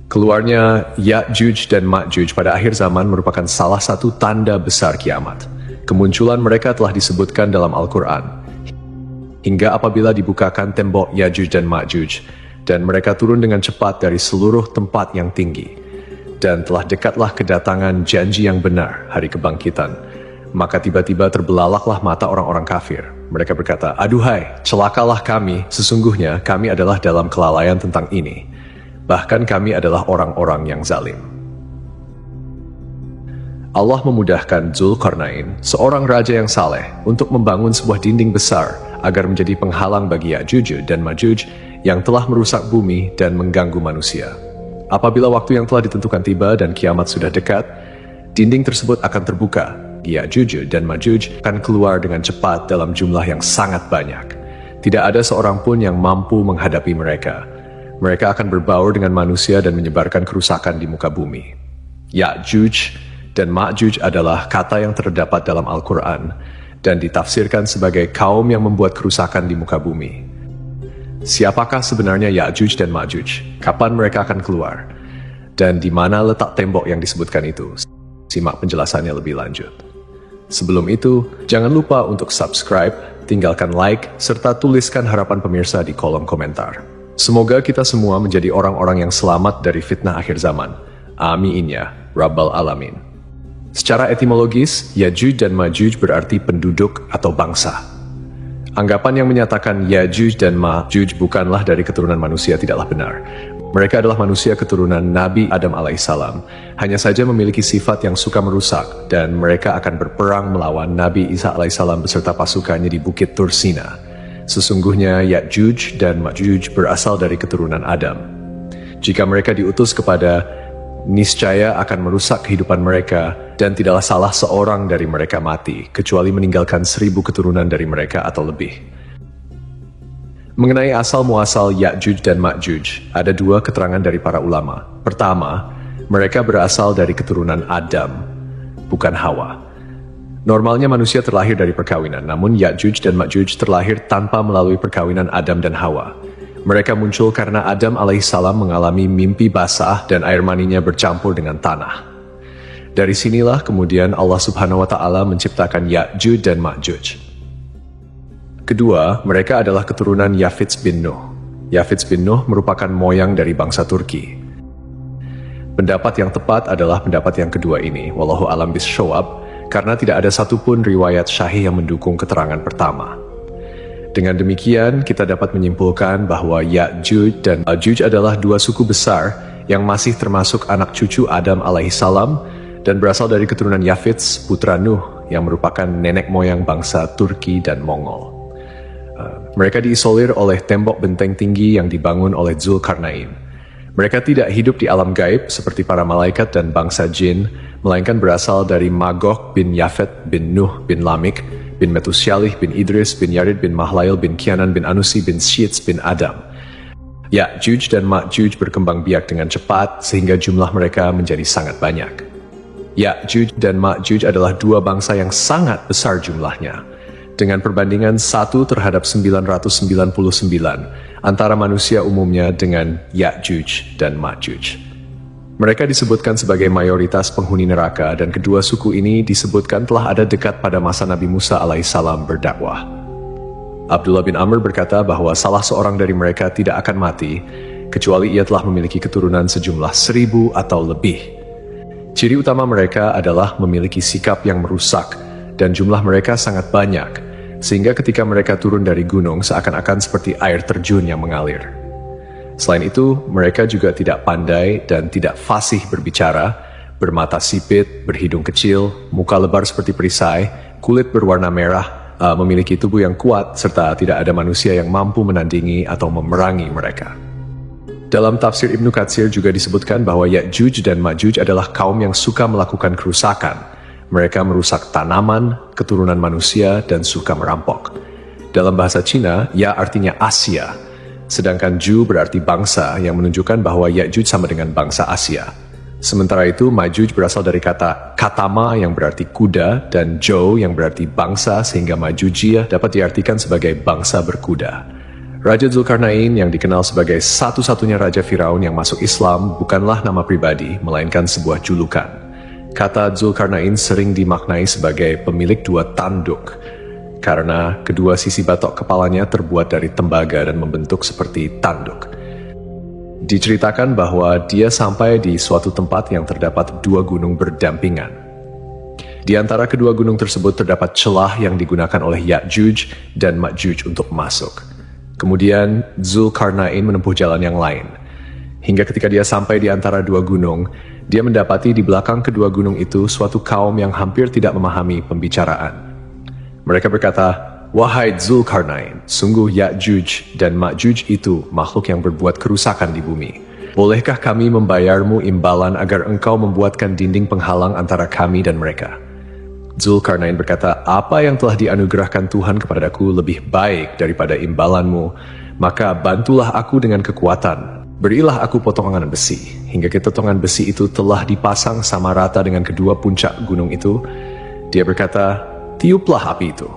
Keluarnya Ya'juj dan Ma'juj pada akhir zaman merupakan salah satu tanda besar kiamat. Kemunculan mereka telah disebutkan dalam Al-Quran. Hingga apabila dibukakan tembok Ya'juj dan Ma'juj, dan mereka turun dengan cepat dari seluruh tempat yang tinggi, dan telah dekatlah kedatangan janji yang benar, hari kebangkitan, maka tiba-tiba terbelalaklah mata orang-orang kafir. Mereka berkata, "Aduhai, celakalah kami, sesungguhnya kami adalah dalam kelalaian tentang ini. Bahkan kami adalah orang-orang yang zalim." Allah memudahkan Zulkarnain, seorang raja yang saleh, untuk membangun sebuah dinding besar agar menjadi penghalang bagi Ya'juj dan Ma'juj yang telah merusak bumi dan mengganggu manusia. Apabila waktu yang telah ditentukan tiba dan kiamat sudah dekat, dinding tersebut akan terbuka. Ya'juj dan Ma'juj akan keluar dengan cepat dalam jumlah yang sangat banyak. Tidak ada seorang pun yang mampu menghadapi mereka. Mereka akan berbaur dengan manusia dan menyebarkan kerusakan di muka bumi. Ya'juj dan Ma'juj adalah kata yang terdapat dalam Al-Quran dan ditafsirkan sebagai kaum yang membuat kerusakan di muka bumi. Siapakah sebenarnya Ya'juj dan Ma'juj? Kapan mereka akan keluar? Dan di mana letak tembok yang disebutkan itu? Simak penjelasannya lebih lanjut. Sebelum itu, jangan lupa untuk subscribe, tinggalkan like, serta tuliskan harapan pemirsa di kolom komentar. Semoga kita semua menjadi orang-orang yang selamat dari fitnah akhir zaman. Amin ya, Rabbal Alamin. Secara etimologis, Ya'juj dan Ma'juj berarti penduduk atau bangsa. Anggapan yang menyatakan Ya'juj dan Ma'juj bukanlah dari keturunan manusia tidaklah benar. Mereka adalah manusia keturunan Nabi Adam alaihissalam, hanya saja memiliki sifat yang suka merusak, dan mereka akan berperang melawan Nabi Isa alaihissalam beserta pasukannya di Bukit Tursina. Sesungguhnya Ya'juj dan Ma'juj berasal dari keturunan Adam. Jika mereka diutus kepada, niscaya akan merusak kehidupan mereka, dan tidaklah salah seorang dari mereka mati, kecuali meninggalkan 1000 keturunan dari mereka atau lebih. Mengenai asal-muasal Ya'juj dan Ma'juj, ada dua keterangan dari para ulama. Pertama, mereka berasal dari keturunan Adam, bukan Hawa. Normalnya manusia terlahir dari perkawinan, namun Ya'juj dan Ma'juj terlahir tanpa melalui perkawinan Adam dan Hawa. Mereka muncul karena Adam alaihissalam mengalami mimpi basah dan air maninya bercampur dengan tanah. Dari sinilah kemudian Allah subhanahu wa ta'ala menciptakan Ya'juj dan Ma'juj. Kedua, mereka adalah keturunan Yafits bin Nuh. Yafits bin Nuh merupakan moyang dari bangsa Turki. Pendapat yang tepat adalah pendapat yang kedua ini, wallahu alam bisshawab, karena tidak ada satupun riwayat syahih yang mendukung keterangan pertama. Dengan demikian, kita dapat menyimpulkan bahwa Ya'juj dan Ma'juj adalah dua suku besar yang masih termasuk anak cucu Adam alaihissalam dan berasal dari keturunan Yafits, putra Nuh, yang merupakan nenek moyang bangsa Turki dan Mongol. Mereka diisolir oleh tembok benteng tinggi yang dibangun oleh Zulkarnain. Mereka tidak hidup di alam gaib seperti para malaikat dan bangsa jin, melainkan berasal dari Magog bin Yafet bin Nuh bin Lamik, bin Metusyalih bin Idris bin Yarid bin Mahlail bin Kianan bin Anusi bin Syits bin Adam. Ya'juj dan Ma'juj berkembang biak dengan cepat sehingga jumlah mereka menjadi sangat banyak. Ya'juj dan Ma'juj adalah dua bangsa yang sangat besar jumlahnya, dengan perbandingan 1:999 antara manusia umumnya dengan Ya'juj dan Ma'juj. Mereka disebutkan sebagai mayoritas penghuni neraka, dan kedua suku ini disebutkan telah ada dekat pada masa Nabi Musa alaihissalam berdakwah. Abdullah bin Amr berkata bahwa salah seorang dari mereka tidak akan mati, kecuali ia telah memiliki keturunan sejumlah 1000 atau lebih. Ciri utama mereka adalah memiliki sikap yang merusak, dan jumlah mereka sangat banyak, sehingga ketika mereka turun dari gunung seakan-akan seperti air terjun yang mengalir. Selain itu, mereka juga tidak pandai dan tidak fasih berbicara, bermata sipit, berhidung kecil, muka lebar seperti perisai, kulit berwarna merah, memiliki tubuh yang kuat, serta tidak ada manusia yang mampu menandingi atau memerangi mereka. Dalam tafsir Ibnu Katsir juga disebutkan bahwa Ya'juj dan Ma'juj adalah kaum yang suka melakukan kerusakan. Mereka merusak tanaman, keturunan manusia, dan suka merampok. Dalam bahasa Cina, Ya artinya Asia, sedangkan Ju berarti bangsa, yang menunjukkan bahwa Ya'juj sama dengan bangsa Asia. Sementara itu, Ma'juj berasal dari kata katama yang berarti kuda, dan Jo yang berarti bangsa, sehingga Ma'jujiyah dapat diartikan sebagai bangsa berkuda. Raja Zulkarnain yang dikenal sebagai satu-satunya Raja Firaun yang masuk Islam bukanlah nama pribadi, melainkan sebuah julukan. Kata Zulkarnain sering dimaknai sebagai pemilik dua tanduk, karena kedua sisi batok kepalanya terbuat dari tembaga dan membentuk seperti tanduk. Diceritakan bahwa dia sampai di suatu tempat yang terdapat dua gunung berdampingan. Di antara kedua gunung tersebut terdapat celah yang digunakan oleh Ya'juj dan Ma'juj untuk masuk. Kemudian Zulkarnain menempuh jalan yang lain. Hingga ketika dia sampai di antara dua gunung, dia mendapati di belakang kedua gunung itu suatu kaum yang hampir tidak memahami pembicaraan. Mereka berkata, "Wahai Zulkarnain, sungguh Ya'juj dan Ma'juj itu makhluk yang berbuat kerusakan di bumi. Bolehkah kami membayarmu imbalan agar engkau membuatkan dinding penghalang antara kami dan mereka?" Zulkarnain berkata, "Apa yang telah dianugerahkan Tuhan kepadaku lebih baik daripada imbalanmu, maka bantulah aku dengan kekuatan. Berilah aku potongan besi." Hingga potongan besi itu telah dipasang sama rata dengan kedua puncak gunung itu. Dia berkata, "Tiuplah api itu."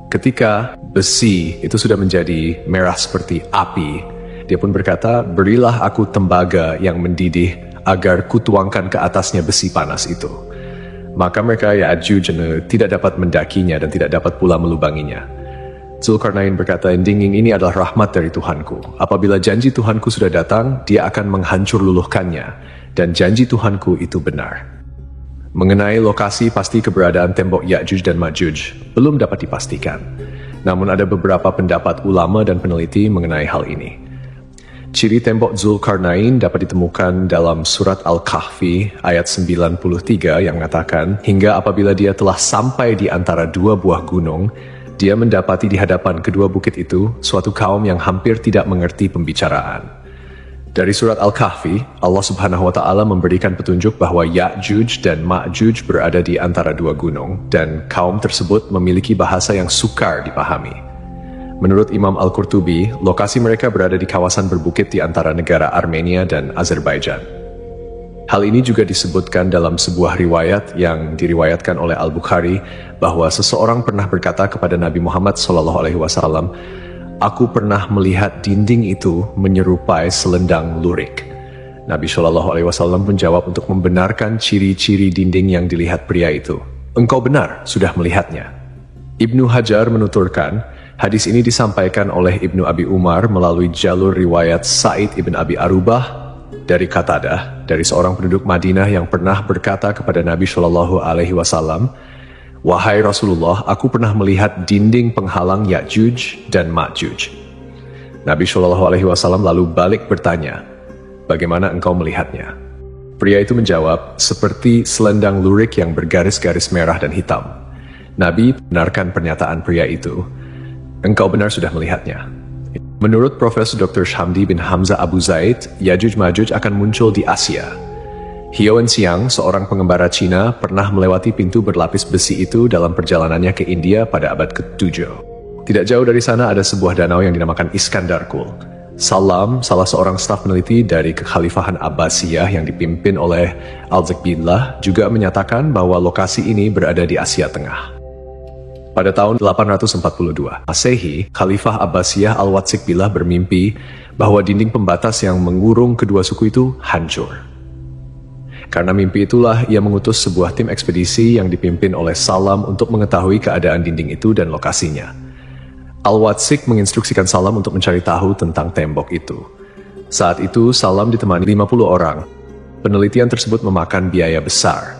Ketika besi itu sudah menjadi merah seperti api, dia pun berkata, "Berilah aku tembaga yang mendidih agar kutuangkan ke atasnya besi panas itu." Maka mereka Ya'juj tidak dapat mendakinya dan tidak dapat pula melubanginya. Zulkarnain berkata, "Dinding ini adalah rahmat dari Tuhanku. Apabila janji Tuhanku sudah datang, dia akan menghancur luluhkannya, dan janji Tuhanku itu benar." Mengenai lokasi pasti keberadaan tembok Ya'juj dan Ma'juj belum dapat dipastikan. Namun ada beberapa pendapat ulama dan peneliti mengenai hal ini. Ciri tembok Zulkarnain dapat ditemukan dalam surat Al-Kahfi ayat 93 yang mengatakan, "Hingga apabila dia telah sampai di antara dua buah gunung, dia mendapati di hadapan kedua bukit itu suatu kaum yang hampir tidak mengerti pembicaraan." Dari surat Al-Kahfi, Allah Subhanahu wa Ta'ala memberikan petunjuk bahwa Ya'juj dan Ma'juj berada di antara dua gunung, dan kaum tersebut memiliki bahasa yang sukar dipahami. Menurut Imam Al-Qurtubi, lokasi mereka berada di kawasan berbukit di antara negara Armenia dan Azerbaijan. Hal ini juga disebutkan dalam sebuah riwayat yang diriwayatkan oleh Al-Bukhari bahwa seseorang pernah berkata kepada Nabi Muhammad SAW, "Aku pernah melihat dinding itu menyerupai selendang lurik." Nabi SAW menjawab untuk membenarkan ciri-ciri dinding yang dilihat pria itu. "Engkau benar, sudah melihatnya." Ibnu Hajar menuturkan, hadis ini disampaikan oleh Ibnu Abi Umar melalui jalur riwayat Sa'id ibn Abi Arubah dari Qatadah, dari seorang penduduk Madinah yang pernah berkata kepada Nabi SAW, "Wahai Rasulullah, aku pernah melihat dinding penghalang Ya'juj dan Ma'juj." Nabi SAW lalu balik bertanya, "Bagaimana engkau melihatnya?" Pria itu menjawab, "Seperti selendang lurik yang bergaris-garis merah dan hitam." Nabi benarkan pernyataan pria itu. "Engkau benar sudah melihatnya." Menurut Profesor Dr. Shamdi bin Hamzah Abu Zaid, Ya'juj Ma'juj akan muncul di Asia. Hioen Xiang, seorang pengembara Cina, pernah melewati pintu berlapis besi itu dalam perjalanannya ke India pada abad ke-7. Tidak jauh dari sana ada sebuah danau yang dinamakan Iskandarkul. Salam, salah seorang staf peneliti dari Kekhalifahan Abbasiyah yang dipimpin oleh Al-Zakbillah, juga menyatakan bahwa lokasi ini berada di Asia Tengah. Pada tahun 842 Masehi, Khalifah Abbasiyah Al-Watsikbillah bermimpi bahwa dinding pembatas yang mengurung kedua suku itu hancur. Karena mimpi itulah ia mengutus sebuah tim ekspedisi yang dipimpin oleh Salam untuk mengetahui keadaan dinding itu dan lokasinya. Al-Watsik menginstruksikan Salam untuk mencari tahu tentang tembok itu. Saat itu Salam ditemani 50 orang. Penelitian tersebut memakan biaya besar.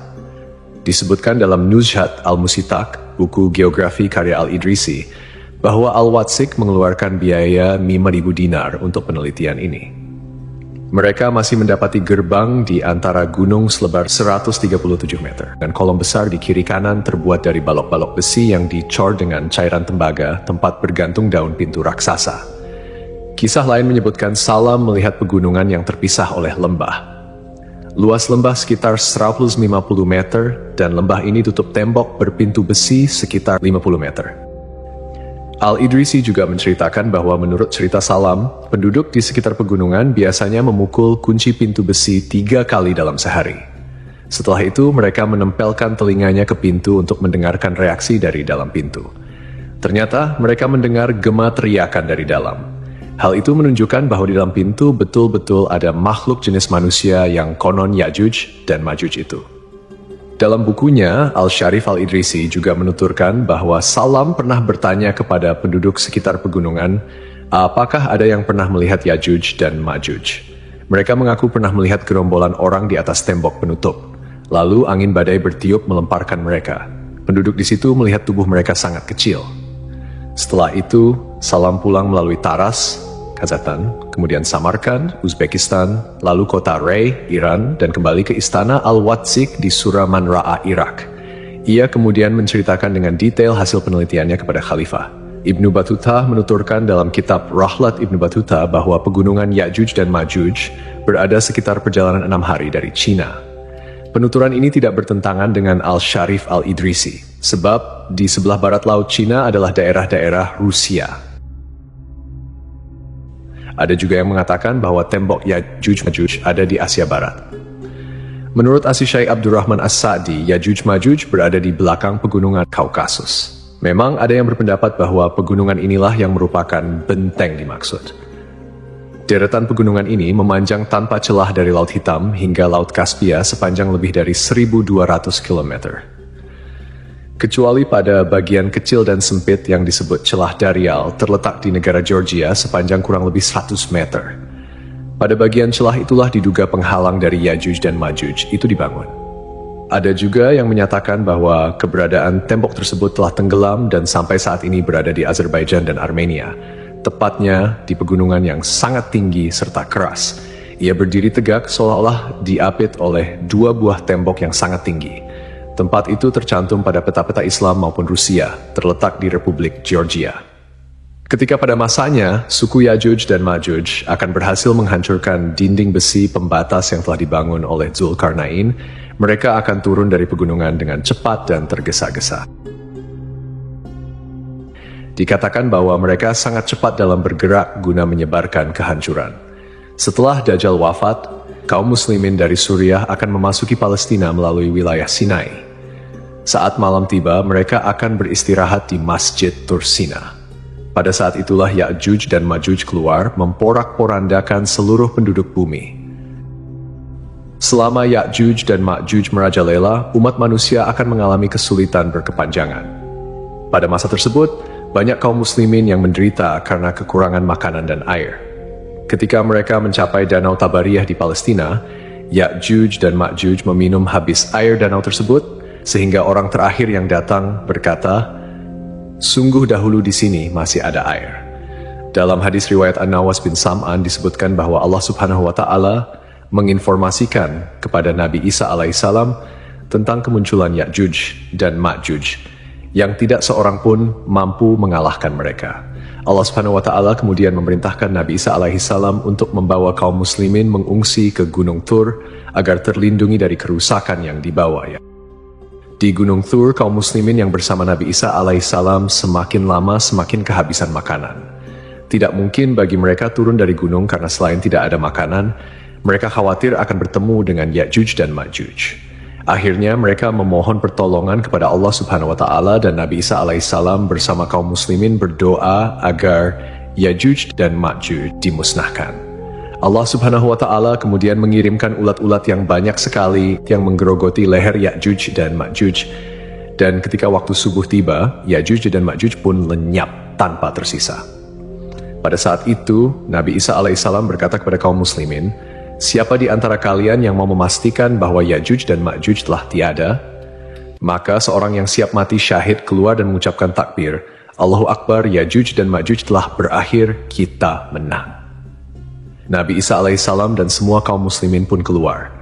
Disebutkan dalam Nuzhat Al-Musitak, buku geografi karya Al-Idrisi, bahwa Al-Watsik mengeluarkan biaya 5.000 dinar untuk penelitian ini. Mereka masih mendapati gerbang di antara gunung selebar 137 meter, dan kolom besar di kiri kanan terbuat dari balok-balok besi yang dicor dengan cairan tembaga, tempat bergantung daun pintu raksasa. Kisah lain menyebutkan Salam melihat pegunungan yang terpisah oleh lembah. Luas lembah sekitar 150 meter, dan lembah ini tutup tembok berpintu besi sekitar 50 meter. Al-Idrisi juga menceritakan bahwa menurut cerita Salam, penduduk di sekitar pegunungan biasanya memukul kunci pintu besi 3 kali dalam sehari. Setelah itu, mereka menempelkan telinganya ke pintu untuk mendengarkan reaksi dari dalam pintu. Ternyata, mereka mendengar gema teriakan dari dalam. Hal itu menunjukkan bahwa di dalam pintu betul-betul ada makhluk jenis manusia yang konon Ya'juj dan Ma'juj itu. Dalam bukunya, Al-Sharif Al-Idrisi juga menuturkan bahwa Salam pernah bertanya kepada penduduk sekitar pegunungan, apakah ada yang pernah melihat Ya'juj dan Ma'juj? Mereka mengaku pernah melihat gerombolan orang di atas tembok penutup. Lalu angin badai bertiup melemparkan mereka. Penduduk di situ melihat tubuh mereka sangat kecil. Setelah itu, Salam pulang melalui Taras, Kazakhstan, kemudian Samarkand, Uzbekistan, lalu kota Rey, Iran, dan kembali ke istana Al-Watzik di Suraman Ra'a, Irak. Ia kemudian menceritakan dengan detail hasil penelitiannya kepada Khalifah. Ibnu Battuta menuturkan dalam kitab Rahlat Ibnu Battuta bahwa pegunungan Ya'juj dan Ma'juj berada sekitar perjalanan 6 hari dari Cina. Penuturan ini tidak bertentangan dengan Al-Sharif Al-Idrisi, sebab di sebelah barat laut Cina adalah daerah-daerah Rusia. Ada juga yang mengatakan bahwa tembok Ya'juj-Ma'juj ada di Asia Barat. Menurut Asy-Syaikh Abdurrahman As-Sa'di, Ya'juj-Ma'juj berada di belakang pegunungan Kaukasus. Memang ada yang berpendapat bahwa pegunungan inilah yang merupakan benteng dimaksud. Deretan pegunungan ini memanjang tanpa celah dari Laut Hitam hingga Laut Kaspia sepanjang lebih dari 1.200 km. Kecuali pada bagian kecil dan sempit yang disebut celah Darial terletak di negara Georgia sepanjang kurang lebih 100 meter. Pada bagian celah itulah diduga penghalang dari Ya'juj dan Ma'juj itu dibangun. Ada juga yang menyatakan bahwa keberadaan tembok tersebut telah tenggelam dan sampai saat ini berada di Azerbaijan dan Armenia, tepatnya di pegunungan yang sangat tinggi serta keras. Ia berdiri tegak seolah-olah diapit oleh 2 buah tembok yang sangat tinggi. Tempat itu tercantum pada peta-peta Islam maupun Rusia, terletak di Republik Georgia. Ketika pada masanya, suku Ya'juj dan Ma'juj akan berhasil menghancurkan dinding besi pembatas yang telah dibangun oleh Zulkarnain, mereka akan turun dari pegunungan dengan cepat dan tergesa-gesa. Dikatakan bahwa mereka sangat cepat dalam bergerak guna menyebarkan kehancuran. Setelah Dajjal wafat, kaum muslimin dari Suriah akan memasuki Palestina melalui wilayah Sinai. Saat malam tiba, mereka akan beristirahat di Masjid Tursina. Pada saat itulah Ya'juj dan Ma'juj keluar memporak-porandakan seluruh penduduk bumi. Selama Ya'juj dan Ma'juj merajalela, umat manusia akan mengalami kesulitan berkepanjangan. Pada masa tersebut, banyak kaum muslimin yang menderita karena kekurangan makanan dan air. Ketika mereka mencapai Danau Tabariyah di Palestina, Ya'juj dan Ma'juj meminum habis air danau tersebut, sehingga orang terakhir yang datang berkata, "Sungguh dahulu di sini masih ada air." Dalam hadis riwayat An-Nawas bin Sam'an disebutkan bahwa Allah Subhanahu wa Ta'ala menginformasikan kepada Nabi Isa alaihissalam tentang kemunculan Ya'juj dan Ma'juj, yang tidak seorang pun mampu mengalahkan mereka. Allah Subhanahu wa Ta'ala kemudian memerintahkan Nabi Isa alaihissalam untuk membawa kaum muslimin mengungsi ke Gunung Tur agar terlindungi dari kerusakan yang dibawanya. Di Gunung Tur, kaum muslimin yang bersama Nabi Isa alaihissalam semakin lama semakin kehabisan makanan. Tidak mungkin bagi mereka turun dari gunung karena selain tidak ada makanan, mereka khawatir akan bertemu dengan Ya'juj dan Ma'juj. Akhirnya mereka memohon pertolongan kepada Allah Subhanahu wa Ta'ala dan Nabi Isa alaihissalam bersama kaum muslimin berdoa agar Ya'juj dan Ma'juj dimusnahkan. Allah Subhanahu wa Ta'ala kemudian mengirimkan ulat-ulat yang banyak sekali yang menggerogoti leher Ya'juj dan Ma'juj. Dan ketika waktu subuh tiba, Ya'juj dan Ma'juj pun lenyap tanpa tersisa. Pada saat itu, Nabi Isa alaihissalam berkata kepada kaum muslimin, "Siapa di antara kalian yang mau memastikan bahwa Ya'juj dan Ma'juj telah tiada?" Maka seorang yang siap mati syahid keluar dan mengucapkan takbir, "Allahu Akbar, Ya'juj dan Ma'juj telah berakhir, kita menang." Nabi Isa alaihissalam dan semua kaum muslimin pun keluar.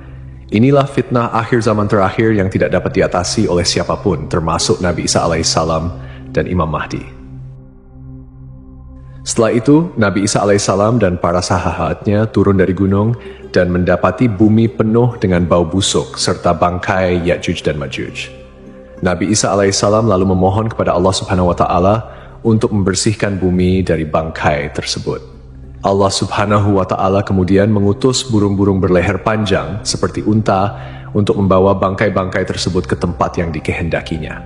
Inilah fitnah akhir zaman terakhir yang tidak dapat diatasi oleh siapapun, termasuk Nabi Isa alaihissalam dan Imam Mahdi. Setelah itu, Nabi Isa alaihissalam dan para sahabatnya turun dari gunung dan mendapati bumi penuh dengan bau busuk serta bangkai Ya'juj dan Ma'juj. Nabi Isa alaihissalam lalu memohon kepada Allah Subhanahu wa Ta'ala untuk membersihkan bumi dari bangkai tersebut. Allah Subhanahu wa Ta'ala kemudian mengutus burung-burung berleher panjang seperti unta untuk membawa bangkai-bangkai tersebut ke tempat yang dikehendakinya.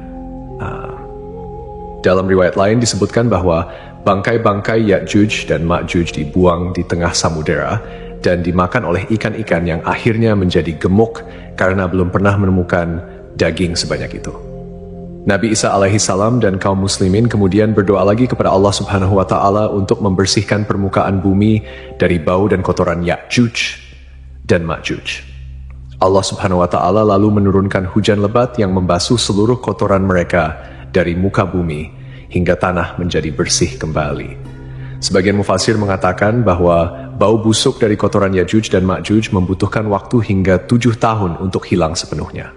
Dalam riwayat lain disebutkan bahwa bangkai-bangkai Ya'juj dan Ma'juj dibuang di tengah samudera dan dimakan oleh ikan-ikan yang akhirnya menjadi gemuk karena belum pernah menemukan daging sebanyak itu. Nabi Isa alaihi salam dan kaum muslimin kemudian berdoa lagi kepada Allah Subhanahu wa taala untuk membersihkan permukaan bumi dari bau dan kotoran Ya'juj dan Ma'juj. Allah Subhanahu wa taala lalu menurunkan hujan lebat yang membasuh seluruh kotoran mereka dari muka bumi hingga tanah menjadi bersih kembali. Sebagian mufasir mengatakan bahwa bau busuk dari kotoran Ya'juj dan Ma'juj membutuhkan waktu hingga 7 tahun untuk hilang sepenuhnya.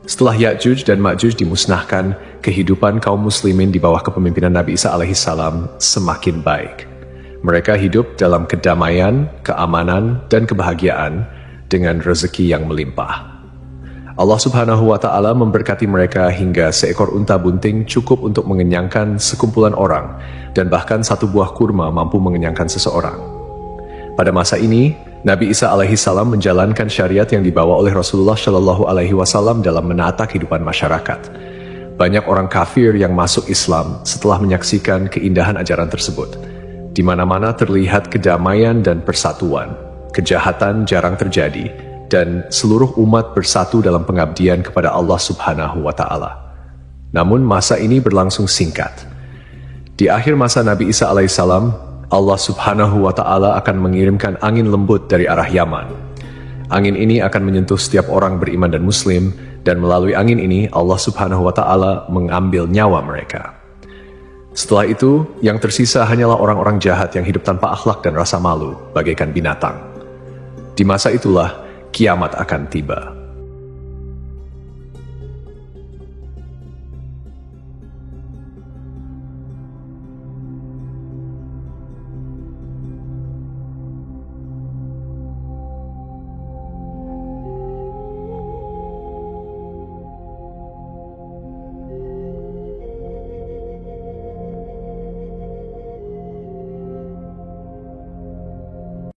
Setelah Ya'juj dan Ma'juj dimusnahkan, kehidupan kaum muslimin di bawah kepemimpinan Nabi Isa alaihi salam semakin baik. Mereka hidup dalam kedamaian, keamanan, dan kebahagiaan dengan rezeki yang melimpah. Allah Subhanahu wa taala memberkati mereka hingga seekor unta bunting cukup untuk mengenyangkan sekumpulan orang dan bahkan satu buah kurma mampu mengenyangkan seseorang. Pada masa ini, Nabi Isa alaihi salam menjalankan syariat yang dibawa oleh Rasulullah Shallallahu alaihi wasallam dalam menata kehidupan masyarakat. Banyak orang kafir yang masuk Islam setelah menyaksikan keindahan ajaran tersebut. Di mana-mana terlihat kedamaian dan persatuan. Kejahatan jarang terjadi dan seluruh umat bersatu dalam pengabdian kepada Allah Subhanahu wa taala. Namun masa ini berlangsung singkat. Di akhir masa Nabi Isa alaihissalam, Allah Subhanahu wa taala akan mengirimkan angin lembut dari arah Yaman. Angin ini akan menyentuh setiap orang beriman dan muslim, dan melalui angin ini Allah Subhanahu wa taala mengambil nyawa mereka. Setelah itu, yang tersisa hanyalah orang-orang jahat yang hidup tanpa akhlak dan rasa malu, bagaikan binatang. Di masa itulah kiamat akan tiba.